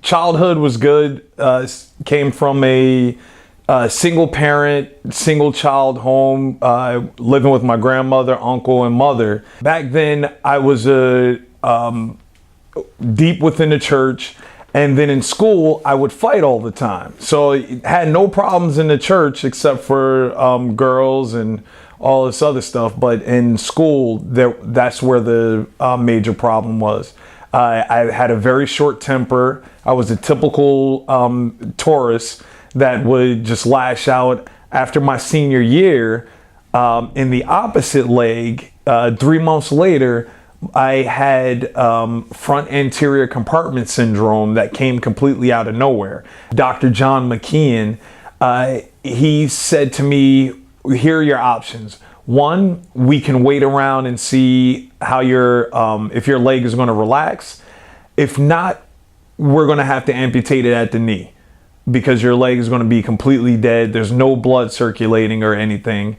Childhood was good. Came from a single parent, single child home, living with my grandmother, uncle, and mother. Back then, I was deep within the church. And then in school, I would fight all the time. So I had no problems in the church except for girls and all this other stuff. But in school, that's where the major problem was. I had a very short temper. I was a typical Taurus that would just lash out. After my senior year, in the opposite leg, 3 months later, I had front anterior compartment syndrome that came completely out of nowhere. Dr. John McKeon, he said to me, here are your options. One, we can wait around and see how if your leg is going to relax. If not, we're going to have to amputate it at the knee because your leg is going to be completely dead. There's no blood circulating or anything.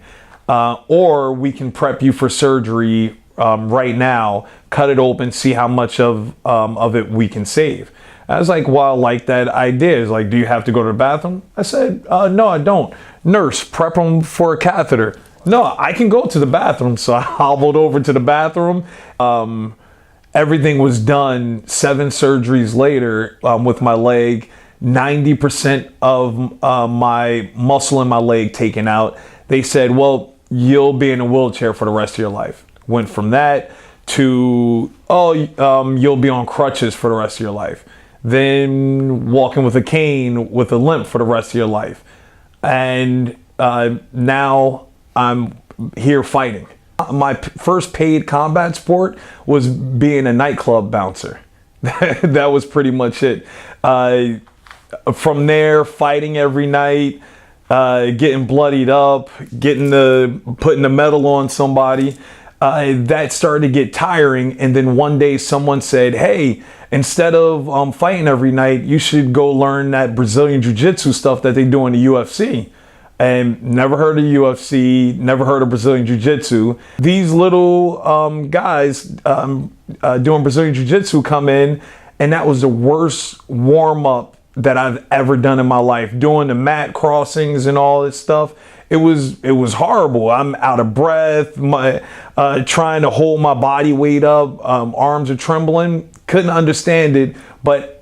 Or we can prep you for surgery right now, cut it open, see how much of it we can save. I was like, well, I like that idea. It's like, do you have to go to the bathroom? I said, no, I don't. Nurse, prep them for a catheter. No, I can go to the bathroom. So I hobbled over to the bathroom. Everything was done 7 surgeries later with my leg, 90% of my muscle in my leg taken out. They said, well, you'll be in a wheelchair for the rest of your life. Went from that to, you'll be on crutches for the rest of your life. Then walking with a cane with a limp for the rest of your life. And now I'm here fighting. My first paid combat sport was being a nightclub bouncer. That was pretty much it. From there, fighting every night, getting bloodied up, putting the metal on somebody. That started to get tiring, and then one day someone said, hey, instead of fighting every night, you should go learn that Brazilian Jiu-Jitsu stuff that they do in the UFC. And never heard of UFC, never heard of Brazilian Jiu-Jitsu. These little guys doing Brazilian Jiu-Jitsu come in, and that was the worst warm-up that I've ever done in my life. Doing the mat crossings and all this stuff. It was horrible. I'm out of breath, trying to hold my body weight up, arms are trembling, couldn't understand it. But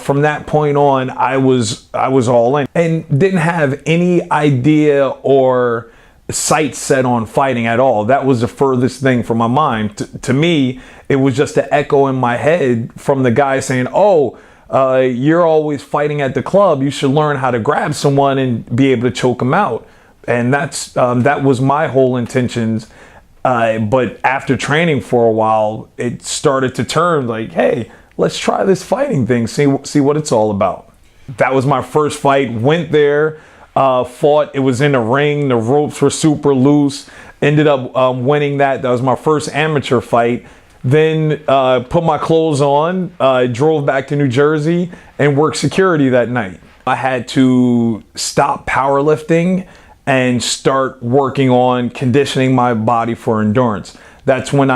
from that point on, I was all in and didn't have any idea or sight set on fighting at all. That was the furthest thing from my mind. To me, it was just an echo in my head from the guy saying, oh, you're always fighting at the club. You should learn how to grab someone and be able to choke them out. And that was my whole intentions. But after training for a while, it started to turn like, hey, let's try this fighting thing, see what it's all about. That was my first fight. Went there, fought. It was in a ring. The ropes were super loose. Ended up winning that. That was my first amateur fight. Then put my clothes on, drove back to New Jersey and worked security that night. I had to stop powerlifting and start working on conditioning my body for endurance. That's when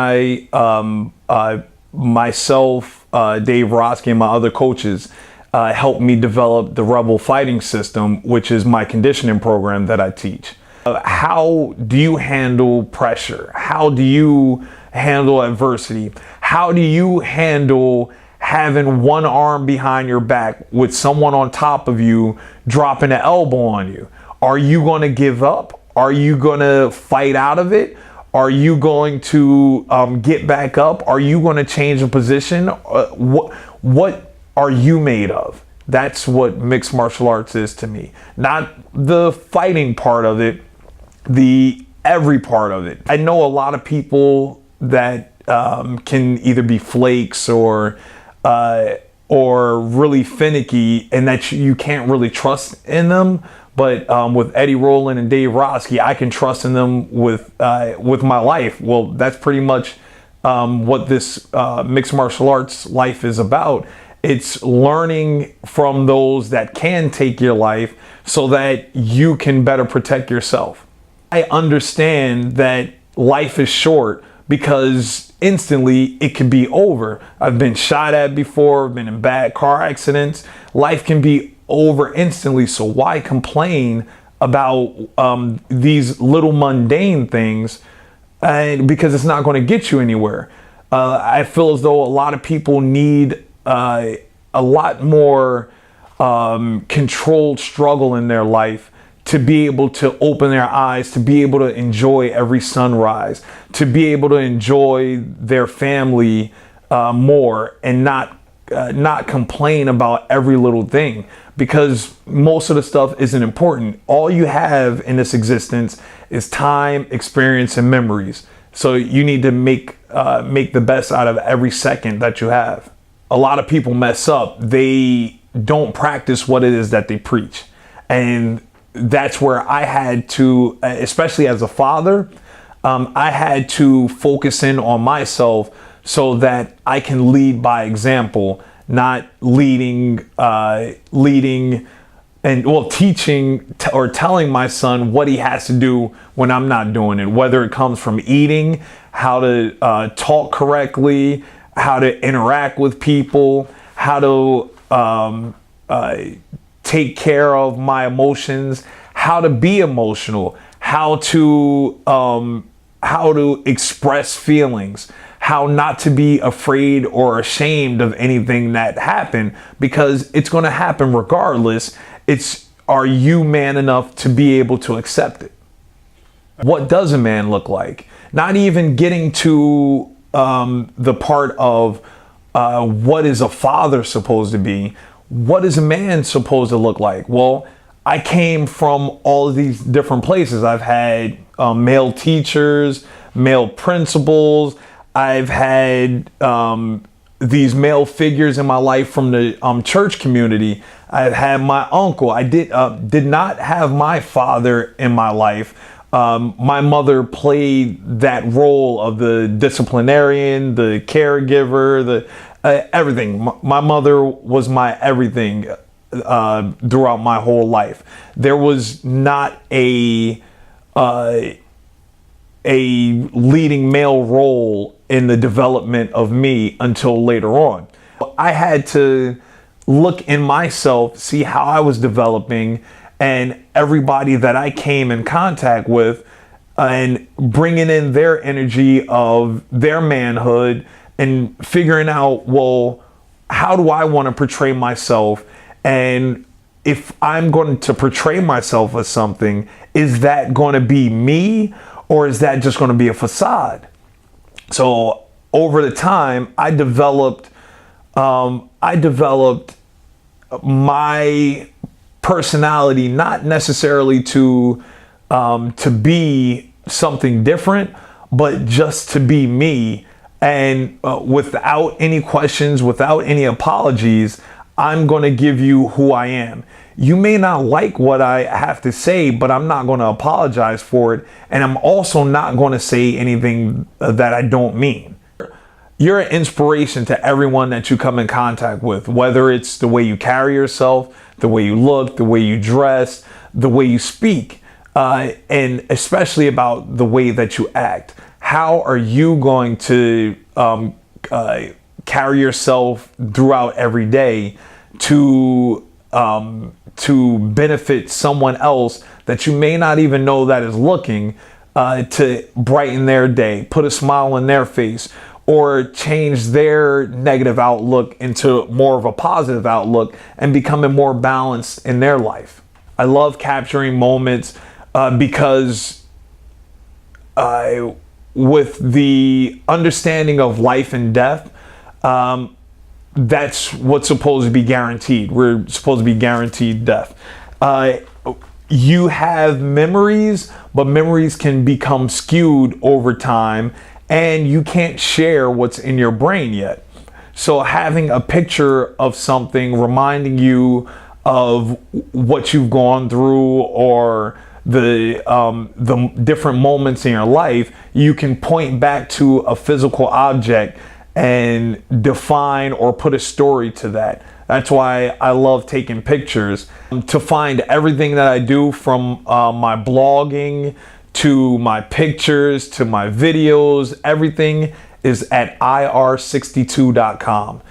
myself, Dave Roski, and my other coaches helped me develop the Rebel Fighting System, which is my conditioning program that I teach. How do you handle pressure? How do you handle adversity? How do you handle having one arm behind your back with someone on top of you dropping an elbow on you? Are you going to give up? Are you going to fight out of it? Are you going to get back up? Are you going to change a position? What are you made of? That's what mixed martial arts is to me. Not the fighting part of it, the every part of it. I know a lot of people that can either be flakes or really finicky, and that you can't really trust in them. But with Eddie Rowland and Dave Roski, I can trust in them with my life. Well, that's pretty much what this mixed martial arts life is about. It's learning from those that can take your life so that you can better protect yourself. I understand that life is short because instantly it could be over. I've been shot at before, I've been in bad car accidents. Life can be over instantly. So why complain about these little mundane things? Because it's not going to get you anywhere. I feel as though a lot of people need a lot more controlled struggle in their life to be able to open their eyes, to be able to enjoy every sunrise, to be able to enjoy their family more, and not complain about every little thing, because most of the stuff isn't important. All you have in this existence is time, experience, and memories. So you need to make the best out of every second that you have. A lot of people mess up. They don't practice what it is that they preach. And that's where I had to, especially as a father, I had to focus in on myself so that I can lead by example, not leading and teaching or telling my son what he has to do when I'm not doing it, whether it comes from eating, how to talk correctly, how to interact with people, how to take care of my emotions, how to be emotional, how to express feelings, how not to be afraid or ashamed of anything that happened, because it's going to happen regardless. Are you man enough to be able to accept it? What does a man look like? Not even getting to the part of what is a father supposed to be. What is a man supposed to look like? Well, I came from all of these different places. I've had male teachers, male principals. I've had these male figures in my life from the church community. I've had my uncle. I did not have my father in my life. My mother played that role of the disciplinarian, the caregiver, the everything. My mother was my everything throughout my whole life. There was not a leading male role in the development of me until later on. I had to look in myself, see how I was developing, and everybody that I came in contact with, and bringing in their energy of their manhood and figuring out, well, how do I want to portray myself? And if I'm going to portray myself as something, is that going to be me, or is that just going to be a facade? So over the time, I developed my personality, not necessarily to be something different, but just to be me. And without any questions, without any apologies, I'm going to give you who I am. You may not like what I have to say, but I'm not going to apologize for it. And I'm also not going to say anything that I don't mean. You're an inspiration to everyone that you come in contact with, whether it's the way you carry yourself, the way you look, the way you dress, the way you speak, and especially about the way that you act. How are you going to carry yourself throughout every day to benefit someone else that you may not even know that is looking, to brighten their day, put a smile on their face, or change their negative outlook into more of a positive outlook and becoming more balanced in their life. I love capturing moments because with the understanding of life and death, that's what's supposed to be guaranteed. We're supposed to be guaranteed death. You have memories, but memories can become skewed over time, and you can't share what's in your brain yet. So having a picture of something reminding you of what you've gone through, or the different moments in your life, you can point back to a physical object and define or put a story to that. That's why I love taking pictures. To find everything that I do, from my blogging to my pictures to my videos, everything is at ir62.com.